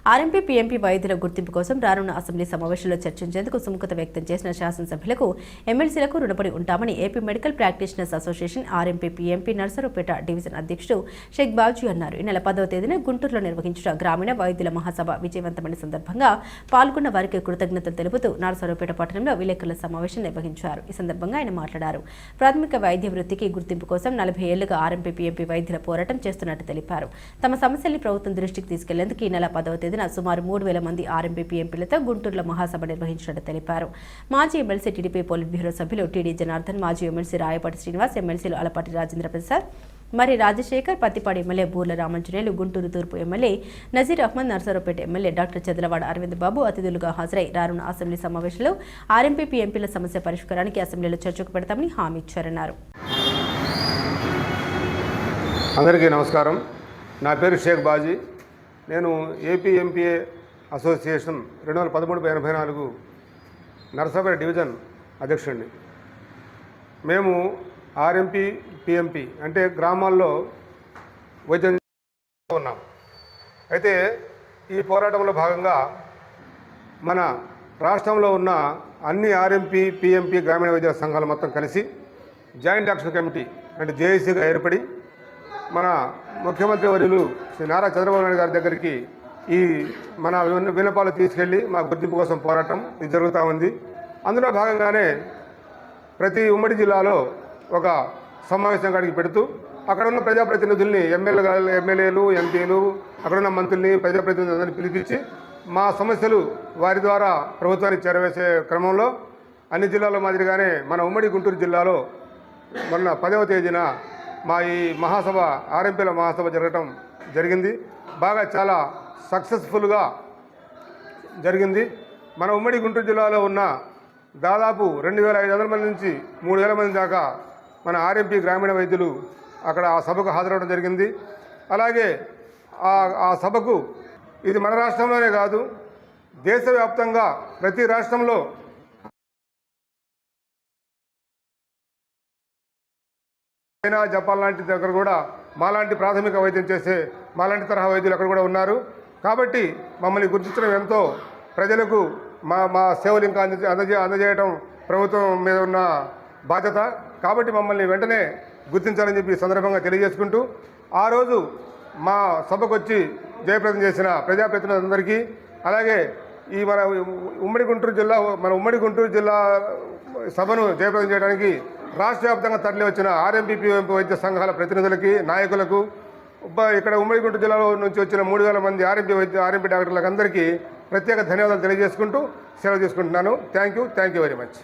RMP PMP వైద్యుల గుర్తింపు కోసం రానున్న అసెంబ్లీ సమావేశంలో చర్చించేందుకు సుముఖత వ్యక్తం చేసిన శాసనసభ్యులకు ఎమ్మెల్సీలకు రుణపడి ఉంటామని AP medical practitioners association RMP PMP Narasaraopet division అధ్యక్షుడు షేక్ బాజీ అన్నారు. ఈ నెల 10వ తేదీన గుంటూరులో నిర్వహించిన గ్రామీణ వైద్యుల మహాసభ విజయవంతమైన సందర్భంగా పాల్గొన్న వారికి కృతజ్ఞతలు తెలుపుతూ నర్సరావుపేట పట్టణంలో విలేకరుల సమావేశం నిర్వహించారు. ఈ సందర్భంగా ఆయన మాట్లాడారు. ప్రాథమిక వైద్య వృత్తికి గుర్తింపు కోసం 40 ఏళ్లుగా ఆర్ఎంపీ పీఎంపీ వైద్యుల పోరాటం చేస్తున్నట్టు తెలిపారు. తమ సమస్యల్ని ప్రభుత్వం దృష్టికి తీసుకెళ్లేందుకు ఈ నెల 10వ తేదీన సుమారు 3000 మంది ఆర్ఎంపీ పీఎంపీలతో గుంటూరులో మహాసభ నిర్వహించినట్టు తెలిపారు. మాజీ ఎమ్మెల్సీ టీడీపీ పోలిట్ బ్యూరో సభ్యులు టీడీ జనార్దన్, మాజీ ఎమ్మెల్సీ రాయపాటి శ్రీనివాస్, ఎమ్మెల్సీలు అలపాటి రాజేంద్ర ప్రసాద్, మరి రాజశేఖర్, పత్తిపాడు ఎమ్మెల్యే బూర్ల రామంజనేయులు, గుంటూరు తూర్పు MLA Nazir Ahmed, Narasaraopet MLA doctor Chadalavada Aravind Babu అతిథులుగా హాజరై రానున్న అసెంబ్లీ సమావేశంలో ఆర్ఎంపీ పీఎంపీల సమస్య పరిష్కారానికి అసెంబ్లీలో చర్చకు పెడతామని హామీ ఇచ్చారన్నారు. అందరికీ నమస్కారం. నా పేరు షేక్ బాజీ. నేను AP MPa association 2013-84 Narasaraopet division అధ్యక్షుడిని. మేము ఆర్ఎంపీ పిఎంపీ అంటే గ్రామాల్లో వైద్యం ఉన్నాం. అయితే ఈ పోరాటంలో భాగంగా మన రాష్ట్రంలో ఉన్న అన్ని ఆర్ఎంపీ పిఎంపీ గ్రామీణ వైద్య సంఘాలు మొత్తం కలిసి జాయింట్ యాక్షన్ కమిటీ అంటే జేఏసీగా ఏర్పడి మన ముఖ్యమంత్రి వర్యులు శ్రీ నారా చంద్రబాబు నాయుడు గారి దగ్గరికి ఈ మన విన్నపాలు తీసుకెళ్ళి మా గుర్తింపు కోసం పోరాటం ఇది జరుగుతూ ఉంది. అందులో భాగంగానే ప్రతి ఉమ్మడి జిల్లాలో ఒక సమావేశం కాడికి పెడుతూ అక్కడ ఉన్న ప్రజాప్రతినిధుల్ని ఎమ్మెల్యేలు ఎంపీలు అక్కడున్న మంత్రుల్ని ప్రజాప్రతినిధులందరినీ పిలిపించి మా సమస్యలు వారి ద్వారా ప్రభుత్వానికి చేరవేసే క్రమంలో అన్ని జిల్లాల మాదిరిగానే మన ఉమ్మడి గుంటూరు జిల్లాలో మొన్న 10వ తేదీన మా ఈ మహాసభ ఆర్ఎంపీల మహాసభ జరగటం జరిగింది. బాగా చాలా సక్సెస్ఫుల్గా జరిగింది. మన ఉమ్మడి గుంటూరు జిల్లాలో ఉన్న దాదాపు 2500 మంది నుంచి 3000 మంది దాకా మన ఆర్ఎంపీ గ్రామీణ వైద్యులు అక్కడ ఆ సభకు హాజరవడం జరిగింది. అలాగే ఆ సభకు ఇది మన రాష్ట్రంలోనే కాదు, దేశవ్యాప్తంగా ప్రతి రాష్ట్రంలో చైనా, జపాన్ లాంటి దగ్గర కూడా మాలాంటి ప్రాథమిక వైద్యం చేసే మాలాంటి తరహా వైద్యులు అక్కడ కూడా ఉన్నారు. కాబట్టి మమ్మల్ని గుర్తించడం ఎంతో ప్రజలకు మా సేవలు ఇంకా అందజేయడం ప్రభుత్వం మీద ఉన్న బాధ్యత. కాబట్టి మమ్మల్ని వెంటనే గుర్తించాలని చెప్పి సందర్భంగా తెలియజేసుకుంటూ ఆ రోజు మా సభకు వచ్చి జయప్రదం చేసిన ప్రజాప్రతినిధులందరికీ, అలాగే ఈ మన ఉమ్మడి గుంటూరు జిల్లా సభను జయప్రదం చేయడానికి రాష్ట్ర వ్యాప్తంగా తరలి వచ్చిన ఆర్ఎంపీ పీఎంపీ వైద్య సంఘాల ప్రతినిధులకి, నాయకులకు, ఇక్కడ ఉమ్మడి గుంటూరు జిల్లాలో నుంచి వచ్చిన 3000 మంది ఆర్ఎంపీ డాక్టర్లకు అందరికీ ప్రత్యేక ధన్యవాదాలు తెలియజేసుకుంటూ సెలవు తీసుకుంటున్నాను. Thank you very much.